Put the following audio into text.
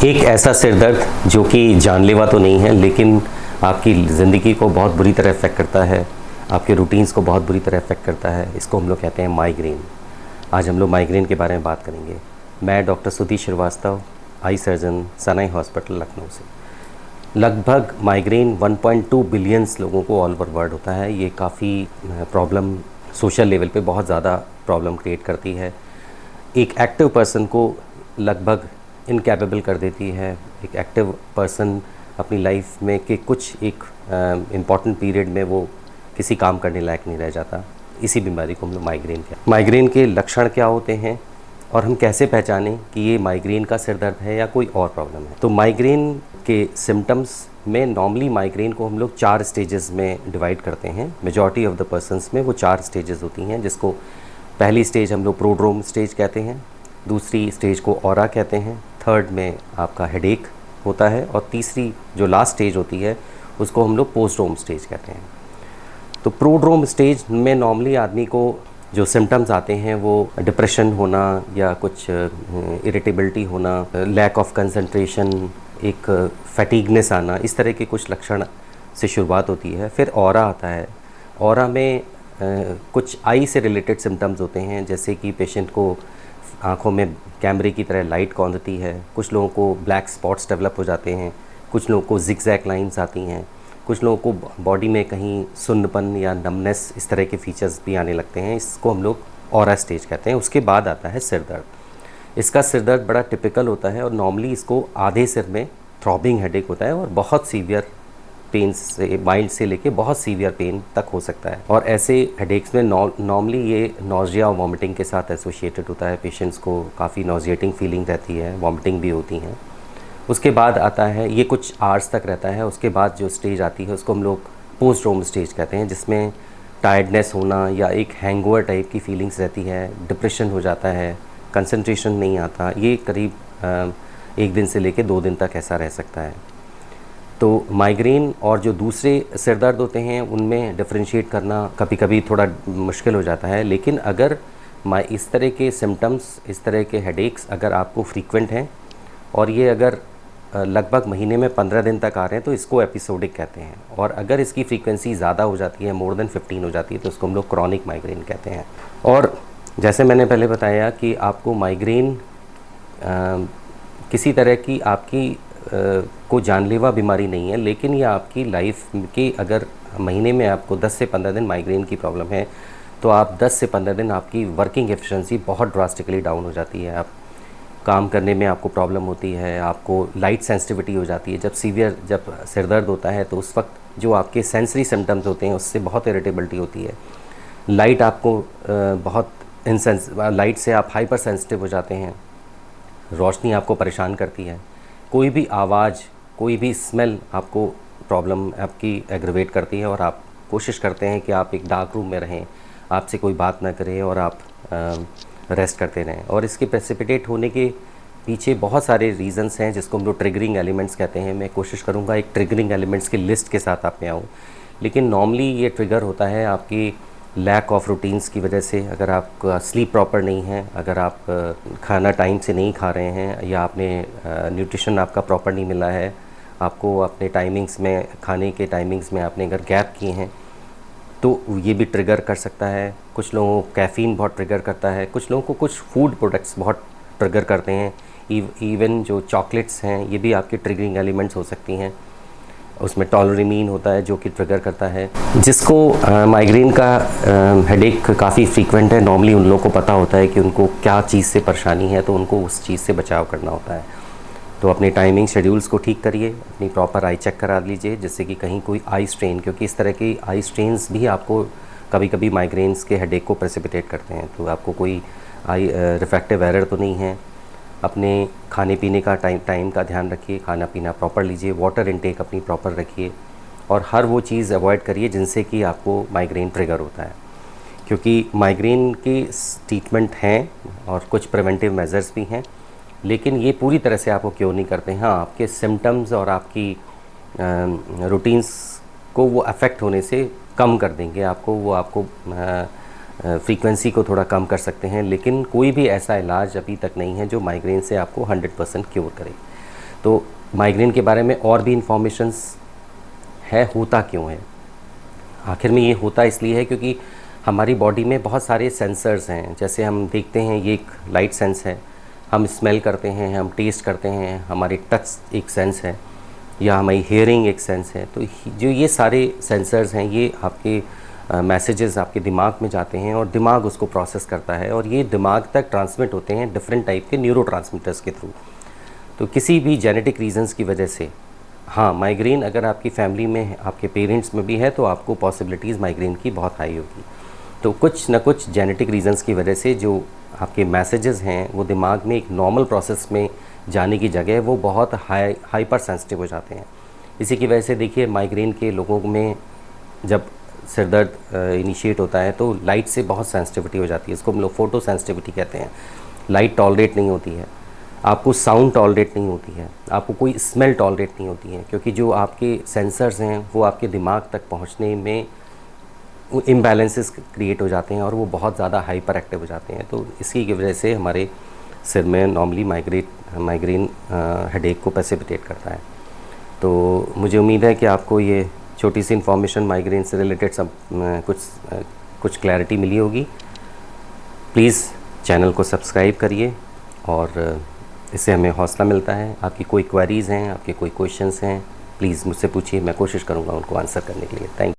एक ऐसा सिर दर्द जो कि जानलेवा तो नहीं है, लेकिन आपकी ज़िंदगी को बहुत बुरी तरह अफेक्ट करता है, आपके रूटीन्स को बहुत बुरी तरह अफेक्ट करता है। इसको हम लोग कहते हैं माइग्रेन। आज हम लोग माइग्रेन के बारे में बात करेंगे। मैं doctor Sudhir Shrivastava, eye surgeon, Sanai hospital, Lucknow से। लगभग माइग्रेन 1.2 बिलियंस लोगों को ऑल ओवर वर्ल्ड होता है। ये काफ़ी प्रॉब्लम सोशल लेवल पे बहुत ज़्यादा प्रॉब्लम क्रिएट करती है। एक एक्टिव पर्सन को लगभग इनकैपेबल कर देती है। एक एक्टिव पर्सन अपनी लाइफ में के कुछ एक इम्पॉर्टेंट पीरियड में वो किसी काम करने लायक नहीं रह जाता। इसी बीमारी को हम लोग माइग्रेन कहते हैं। माइग्रेन के लक्षण क्या होते हैं और हम कैसे पहचानें कि ये माइग्रेन का सिर दर्द है या कोई और प्रॉब्लम है। तो माइग्रेन के सिम्टम्स में नॉर्मली माइग्रेन को हम लोग 4 स्टेजेस में डिवाइड करते हैं। मेजॉरिटी ऑफ द पर्सन्स में वो 4 स्टेजेस होती हैं, जिसको पहली स्टेज हम लोग प्रोड्रोम स्टेज कहते हैं, दूसरी स्टेज को ऑरा कहते हैं, थर्ड में आपका हेडेक होता है और तीसरी जो लास्ट स्टेज होती है उसको हम लोग पोस्ट्रोम स्टेज कहते हैं। तो प्रोड्रोम स्टेज में नॉर्मली आदमी को जो सिम्टम्स आते हैं वो डिप्रेशन होना या कुछ इरिटेबिलिटी होना, लैक ऑफ कंसंट्रेशन, एक फैटिगनेस आना, इस तरह के कुछ लक्षण से शुरुआत होती है। फिर ऑरा आता है। ऑरा में कुछ आई से रिलेटेड सिम्टम्स होते हैं, जैसे कि पेशेंट को आँखों में कैमरे की तरह लाइट कौंधती है, कुछ लोगों को ब्लैक स्पॉट्स डेवलप हो जाते हैं, कुछ लोगों को जिगजैग लाइंस आती हैं, कुछ लोगों को बॉडी में कहीं सुन्नपन या नमनेस, इस तरह के फीचर्स भी आने लगते हैं। इसको हम लोग ऑरा स्टेज कहते हैं। उसके बाद आता है सिर दर्द। इसका सिर दर्द बड़ा टिपिकल होता है और नॉर्मली इसको आधे सिर में थ्रॉबिंग हेडेक होता है और बहुत सीवियर पेन से, माइल्ड से लेके बहुत सीवियर पेन तक हो सकता है। और ऐसे हेडेक्स में नॉर्मली ये नॉजिया और वॉमिटिंग के साथ एसोसिएटेड होता है। पेशेंट्स को काफ़ी नॉजिएटिंग फीलिंग रहती है, वॉमिटिंग भी होती हैं। उसके बाद आता है, ये कुछ आवर्स तक रहता है। उसके बाद जो स्टेज आती है उसको हम लोग पोस्ट्रोम स्टेज कहते हैं, जिसमें टायर्डनेस होना या एक हैंगओवर टाइप की फीलिंग्स रहती है, डिप्रेशन हो जाता है, कंसंट्रेशन नहीं आता। ये करीब 1 दिन से लेके 2 दिन तक ऐसा रह सकता है। तो माइग्रेन और जो दूसरे सिर दर्द होते हैं उनमें डिफरेंशिएट करना कभी कभी थोड़ा मुश्किल हो जाता है। लेकिन अगर इस तरह के सिम्टम्स, इस तरह के हेडेक्स अगर आपको फ्रीक्वेंट हैं और ये अगर लगभग महीने में 15 दिन तक आ रहे हैं तो इसको एपिसोडिक कहते हैं। और अगर इसकी फ्रीक्वेंसी ज़्यादा हो जाती है, मोर देन 15 हो जाती है, तो इसको हम लोग क्रॉनिक माइग्रेन कहते हैं। और जैसे मैंने पहले बताया कि आपको माइग्रेन किसी तरह की आपकी को जानलेवा बीमारी नहीं है, लेकिन ये आपकी लाइफ की अगर महीने में आपको 10 से 15 दिन माइग्रेन की प्रॉब्लम है तो आप 10 से 15 दिन आपकी वर्किंग एफिशिएंसी बहुत ड्रास्टिकली डाउन हो जाती है। आप काम करने में आपको प्रॉब्लम होती है, आपको लाइट सेंसिटिविटी हो जाती है। जब सिर दर्द होता है तो उस वक्त जो आपके सेंसरी सिम्टम्स होते हैं उससे बहुत इरिटेबिलिटी होती है। लाइट आपको बहुत लाइट से आप हाइपर सेंसिटिव हो जाते हैं, रोशनी आपको परेशान करती है, कोई भी आवाज़, कोई भी स्मेल आपको प्रॉब्लम आपकी एग्रवेट करती है और आप कोशिश करते हैं कि आप एक डार्क रूम में रहें, आपसे कोई बात ना करे और आप रेस्ट करते रहें। और इसके प्रेसिपिटेट होने के पीछे बहुत सारे रीज़न्स हैं, जिसको हम लोग ट्रिगरिंग एलिमेंट्स कहते हैं। मैं कोशिश करूँगा एक ट्रिगरिंग एलिमेंट्स की लिस्ट के साथ आप में आऊँ। लेकिन नॉर्मली ये ट्रिगर होता है आपकी लैक ऑफ रूटीन्स की वजह से। अगर आपका स्लीप प्रॉपर नहीं है, अगर आप खाना टाइम से नहीं खा रहे हैं या आपने न्यूट्रिशन आपका प्रॉपर नहीं मिला है, आपको अपने टाइमिंग्स में, खाने के टाइमिंग्स में आपने अगर गैप किए हैं तो ये भी ट्रिगर कर सकता है। कुछ लोगों को कैफ़ीन बहुत ट्रिगर करता है, कुछ लोगों को कुछ फूड प्रोडक्ट्स बहुत ट्रिगर करते हैं। इवन जो चॉकलेट्स हैं ये भी आपकी ट्रिगरिंग एलिमेंट्स हो सकती हैं। उसमें टॉलरिमीन होता है जो कि ट्रिगर करता है। जिसको माइग्रेन का हेडेक काफ़ी फ्रीक्वेंट है, नॉर्मली उन लोगों को पता होता है कि उनको क्या चीज़ से परेशानी है, तो उनको उस चीज़ से बचाव करना होता है। तो अपने टाइमिंग शेड्यूल्स को ठीक करिए, अपनी प्रॉपर आई चेक करा लीजिए, जिससे कि कहीं कोई आई स्ट्रेन, क्योंकि इस तरह की आई स्ट्रेन्स भी आपको कभी कभी माइग्रेन्स के हेडेक को प्रेसिपिटेट करते हैं। तो आपको कोई आई रिफ्रैक्टिव एरर तो नहीं है। अपने खाने पीने का टाइम का ध्यान रखिए, खाना पीना प्रॉपर लीजिए, वाटर इनटेक अपनी प्रॉपर रखिए और हर वो चीज़ अवॉइड करिए जिनसे कि आपको माइग्रेन ट्रिगर होता है। क्योंकि माइग्रेन की ट्रीटमेंट हैं और कुछ प्रिवेंटिव मेजर्स भी हैं, लेकिन ये पूरी तरह से आपको क्योर नहीं करते हैं। हाँ, आपके सिम्टम्स और आपकी रूटीन्स को वो अफेक्ट होने से कम कर देंगे, आपको फ्रीक्वेंसी को थोड़ा कम कर सकते हैं, लेकिन कोई भी ऐसा इलाज अभी तक नहीं है जो माइग्रेन से आपको 100% क्योर करे। तो माइग्रेन के बारे में और भी इंफॉर्मेशंस है, होता क्यों है। आखिर में ये होता इसलिए है क्योंकि हमारी बॉडी में बहुत सारे सेंसर्स हैं। जैसे हम देखते हैं, ये एक लाइट सेंस है, हम स्मेल करते हैं, हम टेस्ट करते हैं, हमारी टच एक सेंस है, या हमारी हेयरिंग एक सेंस है। तो जो ये सारे सेंसर्स हैं, ये आपके मैसेजेस आपके दिमाग में जाते हैं और दिमाग उसको प्रोसेस करता है और ये दिमाग तक ट्रांसमिट होते हैं डिफरेंट टाइप के न्यूरोट्रांसमीटर्स के थ्रू। तो किसी भी जेनेटिक रीजंस की वजह से, हाँ, माइग्रेन अगर आपकी फैमिली में, आपके पेरेंट्स में भी है, तो आपको पॉसिबिलिटीज़ माइग्रेन की बहुत हाई होगी। तो कुछ ना कुछ जेनेटिक रीजंस की वजह से जो आपके मैसेजेस हैं वो दिमाग में एक नॉर्मल प्रोसेस में जाने की जगह वो बहुत हाइपर सेंसिटिव हो जाते हैं। इसी की वजह से देखिए, माइग्रेन के लोगों में जब सिर दर्द इनिशिएट होता है तो लाइट से बहुत सेंसिटिविटी हो जाती है। इसको हम लोग फोटो सेंसिटिविटी कहते हैं। लाइट टॉलरेट नहीं होती है, आपको साउंड टॉलरेट नहीं होती है, आपको कोई स्मेल टॉलरेट नहीं होती है, क्योंकि जो आपके सेंसर्स हैं वो आपके दिमाग तक पहुंचने में इम्बैलेंसेस क्रिएट हो जाते हैं और वो बहुत ज़्यादा हाइपर एक्टिव हो जाते हैं। तो इसी की वजह से हमारे सिर में नॉर्मली माइग्रेन हेडेक को प्रेसिपिटेट करता है। तो मुझे उम्मीद है कि आपको ये छोटी सी इन्फॉर्मेशन माइग्रेन से रिलेटेड सब कुछ क्लैरिटी मिली होगी। प्लीज़ चैनल को सब्सक्राइब करिए और इससे हमें हौसला मिलता है। आपकी कोई क्वेरीज़ हैं, आपके कोई क्वेश्चंस हैं, प्लीज़ मुझसे पूछिए, मैं कोशिश करूँगा उनको आंसर करने के लिए। Thank you.